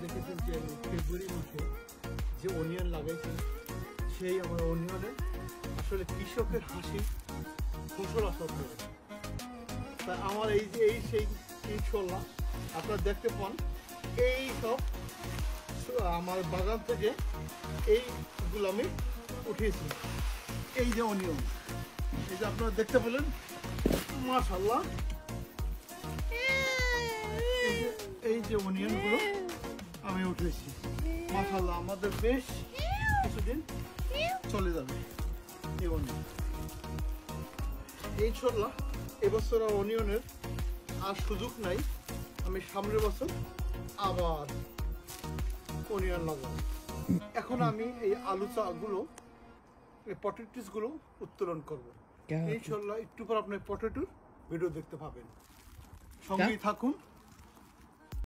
দেখেছেন যে ফেব্রুয়ারি মাসে যে অনিয়ন লাগাইছি, সেই আমার অনিয়নে আসলে কৃষকের হাসি ফসল আসা করে। তা আমার এই যে সেই ছোলা আপনারা দেখতে পান, এই সব আমার বাগান থেকে এইগুলো আমি উঠিয়েছি। এই যে অনিয়ন, এই যে আপনারা দেখতে পেলেন, মাশাআল্লাহ। এই যে অনিয়নগুলো আমি উঠেছি, মাশাআল্লাহ, আমাদের বেশ কিছুদিন চলে যাবে এই অনিয়ন। এই ছোলা এবছর অনিয়নের আর সুযোগ নাই, আমি সামনের বছর আবার অনিয়ন লাগাবো। এখন আমি এই আলু চাগুলো, এই পটেটোস গুলো উত্তোলন করবো ইনশাআল্লাহ। একটু পর আপনি পটেটোর ভিডিও দেখতে পাবেন, সঙ্গেই থাকুন।